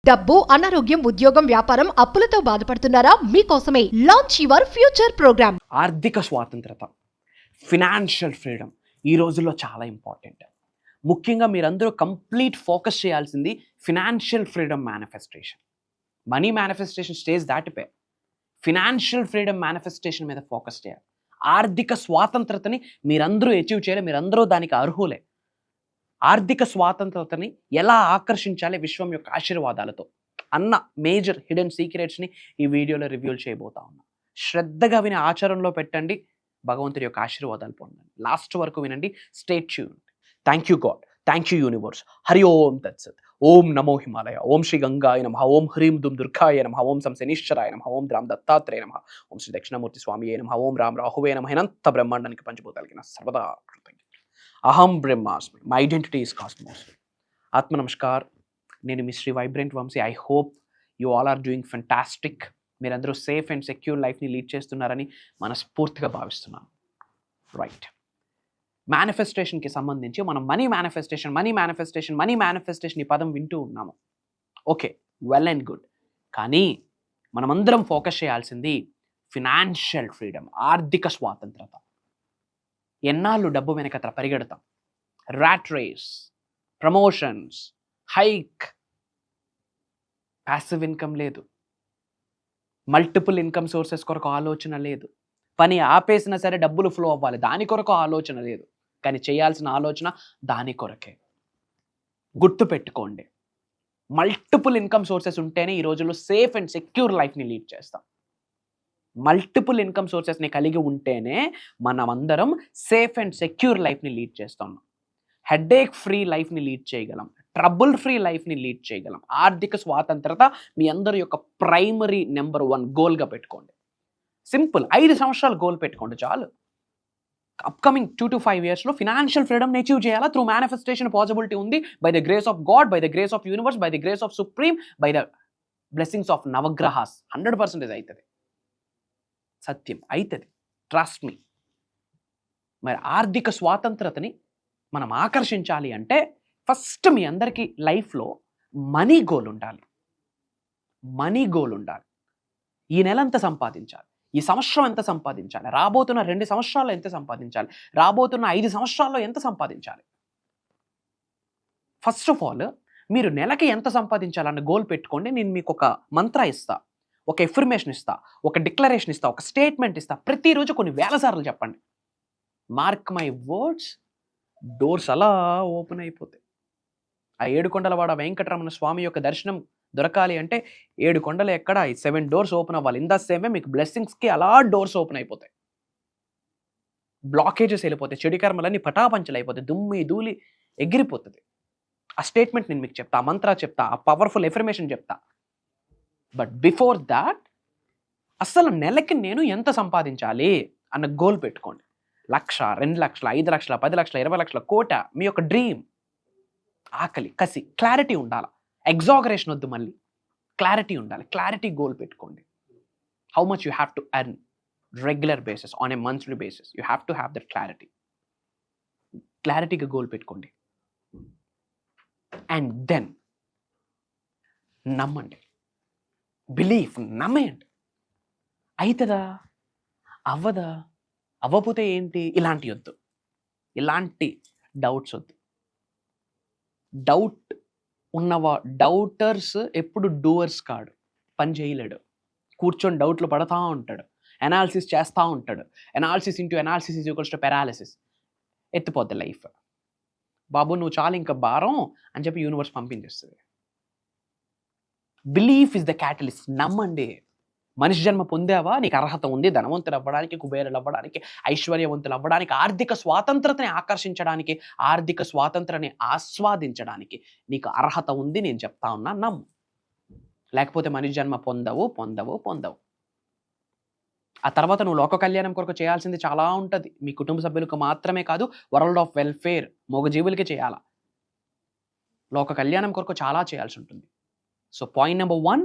డబ్బు, అనారోగ్యం, ఉద్యోగం, వ్యాపారం, అప్పులతో బాధపడుతున్నారా? మీకోసమే లాంచ్ యువర్ ఫ్యూచర్ ప్రోగ్రామ్. ఆర్థిక స్వాతంత్రత, ఫినాన్షియల్ ఫ్రీడమ్ ఈ రోజుల్లో చాలా ఇంపార్టెంట్. ముఖ్యంగా మీరందరూ కంప్లీట్ ఫోకస్ చేయాల్సింది financial freedom manifestation. Money manifestation stage దాటిపోయి ఫినాన్షియల్ ఫ్రీడమ్ మేనిఫెస్టేషన్ మీద ఫోకస్ చేయాలి. ఆర్థిక స్వాతంత్రతని మీరందరూ అచీవ్ చేయాలి. మీరందరూ దానికి అర్హులే. ఆర్థిక స్వాతంత్రతని ఎలా ఆకర్షించాలి విశ్వం యొక్క ఆశీర్వాదాలతో అన్న మేజర్ హిడెన్ సీక్రెట్స్ని ఈ వీడియోలో రివ్యూ చేయబోతా ఉన్నా. శ్రద్ధగా విని ఆచరణలో పెట్టండి, భగవంతుడి యొక్క ఆశీర్వాదాలు పొందండి. లాస్ట్ వరకు వినండి. Stay tuned. Thank you God, thank you universe. Hari Om తత్సత్. ఓం నమో హిమాలయ. ఓం శ్రీ గంగాయ నమః. ఓం హ్రీం దుమ్ దుర్గాయ నమః. ఓం సం శనీశ్వరాయ నమః. ఓం రామ్ దత్తాత్రేయ నమః. ఓం శ్రీ దక్షిణామూర్తి స్వామియే నమః. ఓం రామ్ రాహువే నమః. అనంత బ్రహ్మాండానికి పంచభూతాలకి నా సర్వదా కృతజ్ఞత. అహం బ్రహ్మాస్మి. My identity is cosmos. ఆత్మ నమస్కార్. నేను మీ Shri vibrant Vamsi. I hope you all are doing fantastic. మీరందరూ సేఫ్ అండ్ సెక్యూర్ లైఫ్ని లీడ్ చేస్తున్నారని మనస్ఫూర్తిగా భావిస్తున్నాను. రైట్, మేనిఫెస్టేషన్కి సంబంధించి మనం మనీ మేనిఫెస్టేషన్ ఈ పదం వింటూ ఉన్నాము. Okay, well and good. కానీ మనమందరం ఫోకస్ చేయాల్సింది ఫినాన్షియల్ ఫ్రీడమ్, ఆర్థిక స్వాతంత్రత. ఎన్నాళ్ళు డబ్బు వెనక పరిగెడతాం? Rat race, promotions, hike, passive income లేదు, మల్టిపుల్ ఇన్కమ్ సోర్సెస్ కొరకు ఆలోచన లేదు, పని ఆపేసినా సరే డబ్బులు ఫ్లో అవ్వాలి దాని కొరకు ఆలోచన లేదు. కానీ చేయాల్సిన ఆలోచన దాని కొరకే. గుర్తు పెట్టుకోండి, మల్టిపుల్ ఇన్కమ్ సోర్సెస్ ఉంటేనే ఈ రోజుల్లో సేఫ్ అండ్ సెక్యూర్ లైఫ్ని లీడ్ చేస్తాం. మల్టిపుల్ ఇన్కమ్ సోర్సెస్ని కలిగి ఉంటేనే మనం అందరం సేఫ్ అండ్ సెక్యూర్ లైఫ్ని లీడ్ చేస్తాం. హెడేక్ ఫ్రీ లైఫ్ని లీడ్ చేయగలం, ట్రబుల్ ఫ్రీ లైఫ్ని లీడ్ చేయగలం. ఆర్థిక స్వాతంత్రత మీ అందరి యొక్క ప్రైమరీ నెంబర్ 1 గోల్గా పెట్టుకోండి. సింపుల్, 5 సంవత్సరాలు గోల్ పెట్టుకోండి చాలు. అప్కమింగ్ 2 to 5 yearsలో ఫినాన్షియల్ ఫ్రీడమ్ అచీవ్ చేయాలా? త్రూ మేనిఫెస్టేషన్ పాసిబిలిటీ ఉంది. By the grace of God, by the grace of universe, by the grace of supreme, by the blessings of నవగ్రహాస్ 100% అవుతుంది. సత్యం అవుతుంది, ట్రస్ట్ మీ. మరి ఆర్థిక స్వాతంత్రతని మనం ఆకర్షించాలి అంటే ఫస్ట్ మీ అందరికీ లైఫ్లో మనీ గోల్ ఉండాలి. మనీ గోల్ ఉండాలి. ఈ నెల ఎంత సంపాదించాలి, ఈ సంవత్సరం ఎంత సంపాదించాలి, రాబోతున్న 2 సంవత్సరాల్లో ఎంత సంపాదించాలి, రాబోతున్న 5 సంవత్సరాల్లో ఎంత సంపాదించాలి. ఫస్ట్ ఆఫ్ ఆల్ మీరు నెలకి ఎంత సంపాదించాలన్న గోల్ పెట్టుకోండి. నేను మీకు ఒక మంత్ర ఇస్తా, ఒక ఎఫర్మేషన్ ఇస్తా, ఒక డిక్లరేషన్ ఇస్తా, ఒక స్టేట్మెంట్ ఇస్తా. ప్రతిరోజు కొన్ని వేల సార్లు చెప్పండి. మార్క్ మై వర్డ్స్, డోర్స్ అలా ఓపెన్ అయిపోతాయి. ఆ 7 కొండలవాడ వెంకటరమణ స్వామి యొక్క దర్శనం దొరకాలి అంటే 7 కొండలు ఎక్కడ, 7 డోర్స్ ఓపెన్ అవ్వాలి. ఇన్ ద సేమ్ వే మీకు బ్లెస్సింగ్స్కి అలా డోర్స్ ఓపెన్ అయిపోతాయి. బ్లాకేజెస్ వెళ్ళిపోతాయి, చెడు కర్మలన్నీ పటాపంచలు అయిపోతాయి, దుమ్మి ధూళి ఎగిరిపోతుంది. ఆ స్టేట్మెంట్ నేను మీకు చెప్తా, ఆ మంత్ర చెప్తా, ఆ పవర్ఫుల్ ఎఫర్మేషన్ చెప్తా. బట్ బిఫోర్ దాట్ అసలు నెలకి నేను ఎంత సంపాదించాలి అన్న గోల్ పెట్టుకోండి. 1,00,000, 2,00,000, 5,00,000, 10,00,000, 20,00,000, కోట, మీ యొక్క డ్రీమ్. ఆకలి, కసి, క్లారిటీ ఉండాలి. ఎగ్జాగరేషన్ వద్దు, మళ్ళీ క్లారిటీ ఉండాలి. క్లారిటీ గోల్ పెట్టుకోండి. How much you have to earn regular basis, on a monthly basis. You have to have that clarity. క్లారిటీగా గోల్ పెట్టుకోండి. అండ్ దెన్ నమ్మండి, బిలీఫ్, నమ్మేయండి. అవుతుందా, అవ్వదా, అవ్వకపోతే ఏంటి, ఇలాంటి వద్దు, ఇలాంటి డౌట్స్ వద్దు. డౌట్ డౌటర్స్ ఎప్పుడు డూవర్స్ కాడు, పని చేయలేడు. కూర్చొని డౌట్లు పడతా ఉంటాడు, అనాలిసిస్ చేస్తూ ఉంటాడు. Analysis into analysis is equals to paralysis. ఎత్తిపోద్ది లైఫ్. బాబు నువ్వు చాలు ఇంకా భారం అని చెప్పి యూనివర్స్ పంపించేస్తుంది. Belief is the catalyst. నమ్మండి. మనిషి జన్మ పొందావా, నీకు అర్హత ఉంది ధనవంతులు అవ్వడానికి, కుబేరులు అవ్వడానికి, ఐశ్వర్యవంతులు అవ్వడానికి, ఆర్థిక స్వాతంత్రతని ఆకర్షించడానికి, ఆర్థిక స్వాతంత్రాన్ని ఆస్వాదించడానికి నీకు అర్హత ఉంది. నేను చెప్తా ఉన్నా, నమ్ము. లేకపోతే మనిషి జన్మ పొందవు. ఆ తర్వాత నువ్వు లోక కళ్యాణం కొరకు చేయాల్సింది చాలా ఉంటుంది. మీ కుటుంబ సభ్యులకు మాత్రమే కాదు, వరల్డ్ ఆఫ్ వెల్ఫేర్, మూగజీవులకి చేయాలా. లోక కళ్యాణం కొరకు చాలా చేయాల్సి ఉంటుంది. So point number 1,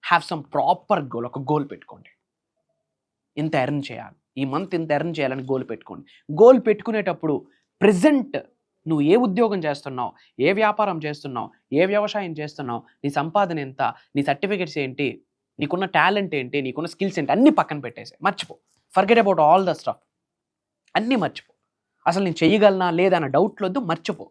have some proper goal. ఒక గోల్ పెట్టుకోండి. ఇంత ఎర్న్ చేయాలి, ఈ మంత్ ఇంత ఎర్న్ చేయాలని గోల్ పెట్టుకోండి. గోల్ పెట్టుకునేటప్పుడు ప్రెజెంట్ నువ్వు ఏ ఉద్యోగం చేస్తున్నావు, ఏ వ్యాపారం చేస్తున్నావు, ఏ వ్యవసాయం చేస్తున్నావు, నీ సంపాదన ఎంత, నీ సర్టిఫికెట్స్ ఏంటి, నీకున్న టాలెంట్ ఏంటి, నీకున్న స్కిల్స్ ఏంటి, అన్నీ పక్కన పెట్టేసి మర్చిపో. Forget about all the stuff. అన్నీ మర్చిపో. అసలు నేను చేయగలనా లేదా అన్న డౌట్లొద్దు, మర్చిపో.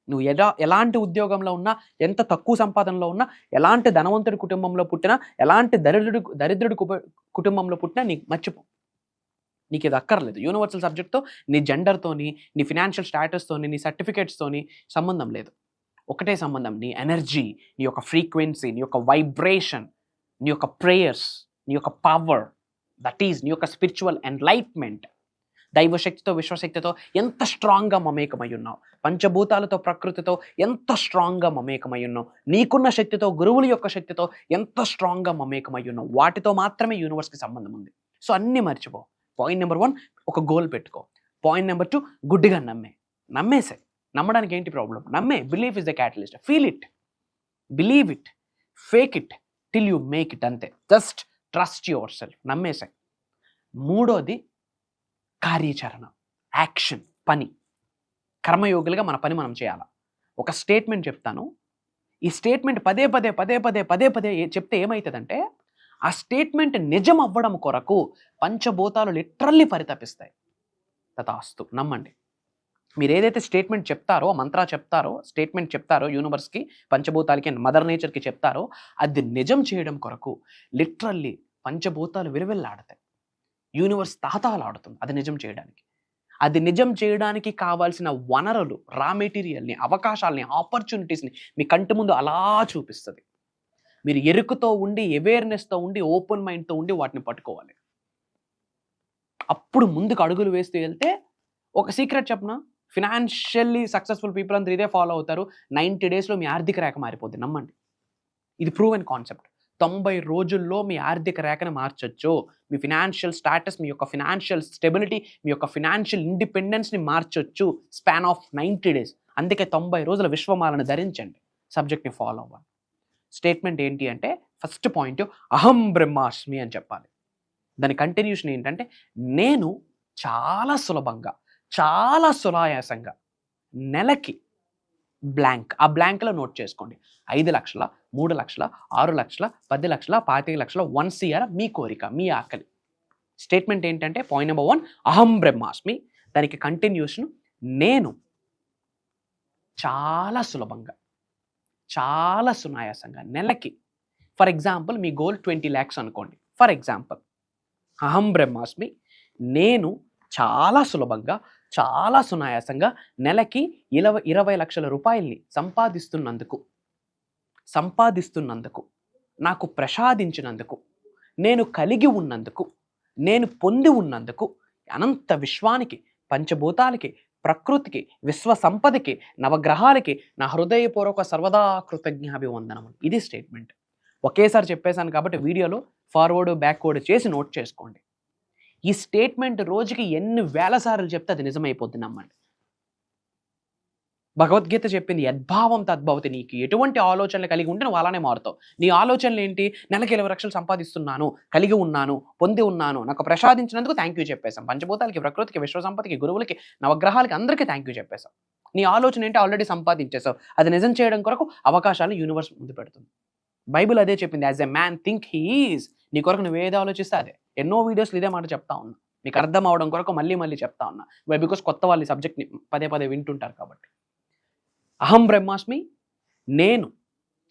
నువ్వు ఎలాంటి ఉద్యోగంలో ఉన్నా, ఎంత తక్కువ సంపాదనలో ఉన్నా, ఎలాంటి ధనవంతుడి కుటుంబంలో పుట్టినా, ఎలాంటి దరిద్రుడి కుటుంబంలో పుట్టినా నీకు మర్చిపో. నీకు ఇది అక్కర్లేదు. యూనివర్సల్ సబ్జెక్ట్తో, నీ జెండర్తోని, నీ ఫినాన్షియల్ స్టాటస్తోని, నీ సర్టిఫికేట్స్తోని సంబంధం లేదు. ఒకటే సంబంధం, నీ ఎనర్జీ, నీ యొక్క ఫ్రీక్వెన్సీ, నీ యొక్క వైబ్రేషన్, నీ యొక్క ప్రేయర్స్, నీ యొక్క పవర్, దట్ ఈజ్ నీ యొక్క స్పిరిచువల్ ఎన్లైట్మెంట్. దైవశక్తితో, విశ్వశక్తితో ఎంత స్ట్రాంగ్గా మమేకమై ఉన్నావు, పంచభూతాలతో, ప్రకృతితో ఎంత స్ట్రాంగ్గా మమేకమై ఉన్నావు, నీకున్న శక్తితో, గురువుల యొక్క శక్తితో ఎంత స్ట్రాంగ్గా మమేకమై ఉన్నావు, వాటితో మాత్రమే యూనివర్స్కి సంబంధం ఉంది. సో అన్నీ మర్చిపో. పాయింట్ నెంబర్ 1, ఒక గోల్ పెట్టుకో. పాయింట్ నెంబర్ 2, గుడ్డిగా నమ్మేసే. నమ్మడానికి ఏంటి ప్రాబ్లం? నమ్మే. Believe is the catalyst. Feel it, believe it, fake it till you make it. అంతే. Just trust yourself. నమ్మేసే. మూడోది కార్యాచరణ, యాక్షన్, పని. కర్మయోగులుగా మన పని మనం చేయాలి. ఒక స్టేట్మెంట్ చెప్తాను. ఈ స్టేట్మెంట్ పదే పదే చెప్తే ఏమవుతుందంటే, ఆ స్టేట్మెంట్ నిజం అవ్వడం కొరకు పంచభూతాలు లిటరల్లీ పరితపిస్తాయి. తథాస్తు. నమ్మండి. మీరు ఏదైతే స్టేట్మెంట్ చెప్తారో, మంత్రా చెప్తారో, స్టేట్మెంట్ చెప్తారో యూనివర్స్కి, పంచభూతాలకి, మదర్ నేచర్కి చెప్తారో, అది నిజం చేయడం కొరకు లిటరల్లీ పంచభూతాలు విలువెల్లాడతాయి. యూనివర్స్ తహతహలాడుతుంది అది నిజం చేయడానికి. అది నిజం చేయడానికి కావాల్సిన వనరులు, రా మెటీరియల్ని, అవకాశాలని, ఆపర్చునిటీస్ని మీ కంటి ముందు అలా చూపిస్తుంది. మీరు ఎరుకుతో ఉండి, అవేర్నెస్తో ఉండి, ఓపెన్ మైండ్తో ఉండి వాటిని పట్టుకోవాలి. అప్పుడు ముందుకు అడుగులు వేస్తూ వెళ్తే, ఒక సీక్రెట్ చెప్పనా, ఫినాన్షియల్లీ సక్సెస్ఫుల్ పీపుల్ అందరూ ఇదే ఫాలో అవుతారు. 90 డేస్లో మీ ఆర్థిక రేఖ మారిపోద్ది. నమ్మండి. ఇది ప్రూవెన్ కాన్సెప్ట్. 90 రోజుల్లో మీ ఆర్థిక రేఖను మార్చొచ్చు. మీ ఫినాన్షియల్ స్టాటస్, మీ యొక్క ఫినాన్షియల్ స్టెబిలిటీ, మీ యొక్క ఫినాన్షియల్ ఇండిపెండెన్స్ని మార్చొచ్చు స్పాన్ ఆఫ్ 90 డేస్. అందుకే 90 రోజుల విశ్వమాలను ధరించండి. సబ్జెక్ట్ని ఫాలో అవ్వాలి. స్టేట్మెంట్ ఏంటి అంటే, ఫస్ట్ పాయింట్ అహం బ్రహ్మాస్మి అని చెప్పాలి. దాని కంటిన్యూషన్ ఏంటంటే, నేను చాలా సులభంగా, చాలా సునాయాసంగా నెలకి బ్లాంక్, ఆ బ్లాంక్లో నోట్ చేసుకోండి. 5 లక్షల, 3 లక్షల, 6 లక్షల, 10 లక్షల, 25 లక్షల, 1 CR మీ కోరిక, మీ ఆకలి. స్టేట్మెంట్ ఏంటంటే, పాయింట్ నెంబర్ 1 అహం బ్రహ్మాస్మి. దానికి కంటిన్యూషన్ నేను చాలా సులభంగా, చాలా సునాయాసంగా నెలకి, for example me goal 20 lakhs అనుకోండి. ఫర్ ఎగ్జాంపుల్, అహం బ్రహ్మాస్మి, నేను చాలా సులభంగా, చాలా సునాయాసంగా నెలకి 20 లక్షల రూపాయల్ని సంపాదిస్తున్నందుకు, నాకు ప్రసాదించినందుకు, నేను కలిగి ఉన్నందుకు, నేను పొంది ఉన్నందుకు, అనంత విశ్వానికి, పంచభూతాలకి, ప్రకృతికి, విశ్వ సంపదకి, నవగ్రహాలకి నా హృదయపూర్వక సర్వదా కృతజ్ఞాభివందనములు. ఇది స్టేట్మెంట్. ఒకేసారి చెప్పేశాను కాబట్టి వీడియోలో ఫార్వర్డ్ బ్యాక్వర్డ్ చేసి నోట్ చేసుకోండి. ఈ స్టేట్మెంట్ రోజుకి ఎన్ని వేల సార్లు చెప్తే అది నిజమైపోతుంది. నమ్మండి. భగవద్గీత చెప్పింది, యద్భావం తద్భవతి. నీకు ఎటువంటి ఆలోచనలు కలిగి ఉంటే నువ్వు అలానే మారుతావు. నీ ఆలోచనలు ఏంటి? నెలకి 20 లక్షలు సంపాదిస్తున్నాను, కలిగి ఉన్నాను, పొంది ఉన్నాను, నాకు ప్రసాదించినందుకు థ్యాంక్ యూ చెప్పేశాం. పంచభూతాలకి, ప్రకృతికి, విశ్వసంపదకి, గురువులకి, నవగ్రహాలకి, అందరికీ థ్యాంక్ యూ చెప్పేశాం. నీ ఆలోచన ఏంటి? ఆల్రెడీ సంపాదించేశావు. అది నిజం చేయడం కొరకు అవకాశాలను యూనివర్స్ ముందు పెడుతుంది. బైబిల్ అదే చెప్పింది, as a man think he is. నీ కొరకు నువ్వు ఏది ఆలోచిస్తే అదే. ఎన్నో వీడియోస్లో ఇదే మాట చెప్తా ఉన్నా. మీకు అర్థం అవడం కొరకు మళ్ళీ చెప్తా ఉన్నా. బికాస్ కొత్త వాళ్ళు ఈ సబ్జెక్ట్ని పదే వింటుంటారు కాబట్టి. అహం బ్రహ్మాస్మి, నేను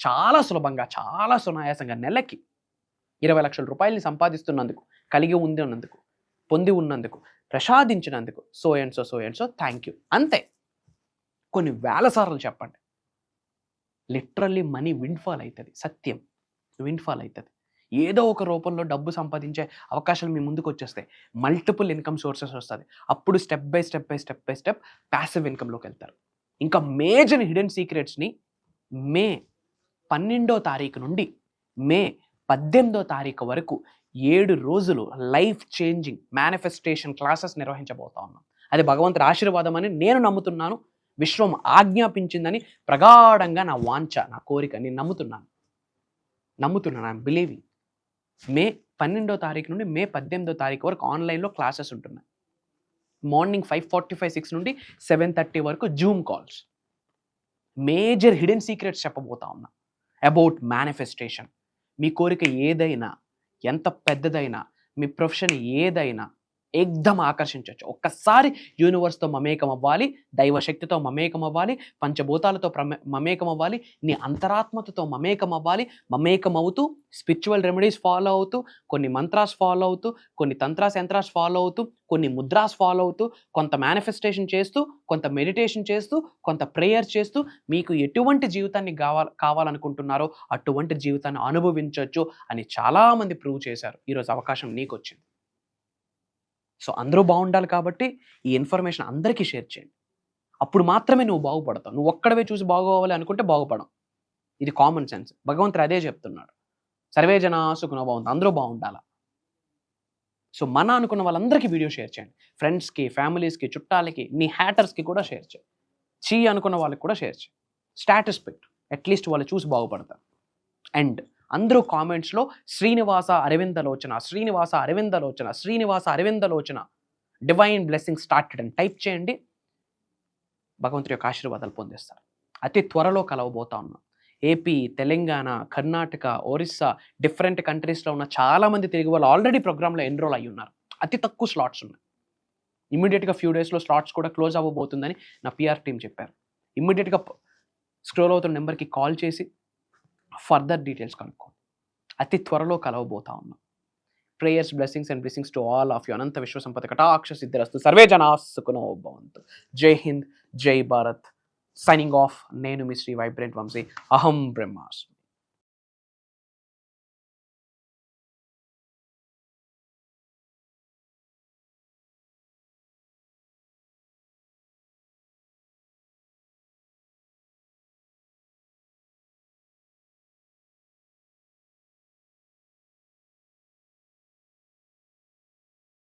చాలా సులభంగా, చాలా సునాయాసంగా నెలకి 20 లక్షల రూపాయలని సంపాదిస్తున్నందుకు, కలిగి ఉన్నందుకు, పొంది ఉన్నందుకు, ప్రసాదించినందుకు so and so thank you. అంతే. కొన్ని వేల సార్లు చెప్పండి. లిటరల్లీ మనీ విండ్ఫాల్ అవుతుంది. సత్యం, విండ్ఫాల్ అవుతుంది. ఏదో ఒక రూపంలో డబ్బు సంపాదించే అవకాశాలు మీ ముందుకు వచ్చేస్తాయి. మల్టిపుల్ ఇన్కమ్ సోర్సెస్ వస్తుంది. అప్పుడు స్టెప్ బై స్టెప్ ప్యాసివ్ ఇన్కమ్లోకి వెళ్తారు. ఇంకా మేజర్ హిడెన్ సీక్రెట్స్ని మే 12వ తారీఖు నుండి మే 18వ తారీఖు వరకు 7 రోజులు లైఫ్ చేంజింగ్ మేనిఫెస్టేషన్ క్లాసెస్ నిర్వహించబోతా ఉన్నాం. అది భగవంతుడి ఆశీర్వాదం అని నేను నమ్ముతున్నాను. విశ్వం ఆజ్ఞాపించిందని ప్రగాఢంగా నా వాంఛ, నా కోరిక. నేను నమ్ముతున్నాను. I'm believing. మే 12వ తారీఖు నుండి మే 18వ తారీఖు వరకు ఆన్లైన్లో క్లాసెస్ ఉంటున్నాయి. మార్నింగ్ 5:45-6 నుండి 7:30 వరకు Zoom calls. Major hidden secrets చెప్పబోతా ఉన్నా అబౌట్ మేనిఫెస్టేషన్. మీ కోరిక ఏదైనా, ఎంత పెద్దదైనా, మీ ప్రొఫెషన్ ఏదైనా ఏకదం ఆకర్షించవచ్చు. ఒక్కసారి యూనివర్స్తో మమేకం అవ్వాలి, దైవశక్తితో మమేకం అవ్వాలి, పంచభూతాలతో మమేకం అవ్వాలి, నీ అంతరాత్మతో మమేకం అవ్వాలి. మమేకం అవుతూ స్పిరిచువల్ రెమెడీస్ ఫాలో అవుతూ, కొన్ని మంత్రాస్ ఫాలో అవుతూ, కొన్ని తంత్రాస్ యంత్రాస్ ఫాలో అవుతూ, కొన్ని ముద్రాస్ ఫాలో అవుతూ, కొంత మేనిఫెస్టేషన్ చేస్తూ, కొంత మెడిటేషన్ చేస్తూ, కొంత ప్రేయర్ చేస్తూ, మీకు ఎటువంటి జీవితాన్ని కావాలనుకుంటున్నారో అటువంటి జీవితాన్ని అనుభవించవచ్చు అని చాలామంది ప్రూవ్ చేశారు. ఈరోజు అవకాశం నీకు వచ్చింది. సో అందరూ బాగుండాలి కాబట్టి ఈ ఇన్ఫర్మేషన్ అందరికీ షేర్ చేయండి. అప్పుడు మాత్రమే నువ్వు బాగుపడతావు. నువ్వు ఒక్కడవే చూసి బాగోవాలి అనుకుంటే బాగుపడవు. ఇది కామన్ సెన్స్. భగవంతుడు అదే చెప్తున్నాడు. సర్వే జనా సుఖినో భవంతు, అందరూ బాగుండాలా. సో మన అనుకున్న వాళ్ళందరికీ వీడియో షేర్ చేయండి. ఫ్రెండ్స్కి, ఫ్యామిలీస్కి, చుట్టాలకి, నీ హ్యాటర్స్కి కూడా షేర్ చేయి. అనుకున్న వాళ్ళకి కూడా షేర్ చేయి. స్టేటస్ పెట్టు. అట్లీస్ట్ వాళ్ళు చూసి బాగుపడతారు. అండ్ అందరూ కామెంట్స్లో Srinivasa Aravindalochana, Srinivasa Aravindalochana, Srinivasa Aravindalochana, divine blessing started అని టైప్ చేయండి. భగవంతుడి యొక్క ఆశీర్వాదాలు పొందిస్తారు. అతి త్వరలో కలవబోతా ఉన్నాం. ఏపీ, తెలంగాణ, కర్ణాటక, ఒరిస్సా, డిఫరెంట్ కంట్రీస్లో ఉన్న చాలామంది తెలుగు వాళ్ళు ఆల్రెడీ ప్రోగ్రాంలో ఎన్రోల్ అయ్యి ఉన్నారు. అతి తక్కువ స్లాట్స్ ఉన్నాయి. ఇమ్మీడియట్గా ఫ్యూ డేస్లో స్లాట్స్ కూడా క్లోజ్ అవ్వబోతుందని నా పిఆర్ టీం చెప్పారు. ఇమ్మీడియట్గా స్క్రోల్ అవుతున్న నెంబర్కి కాల్ చేసి ఫర్దర్ డీటెయిల్స్ కనుక్కోండి. అతి త్వరలో కలవబోతా ఉన్నాం. Prayers, blessings and blessings to all of you. అనంత విశ్వ సంపద కటాక్ష సిద్ధిరస్తు. సర్వే జనా సుఖినో భవంతు. జై హింద్, జై భారత్. Signing off. నేను మీ శ్రీ వైబ్రెంట్ వంశీ. అహం బ్రహ్మాస్మి.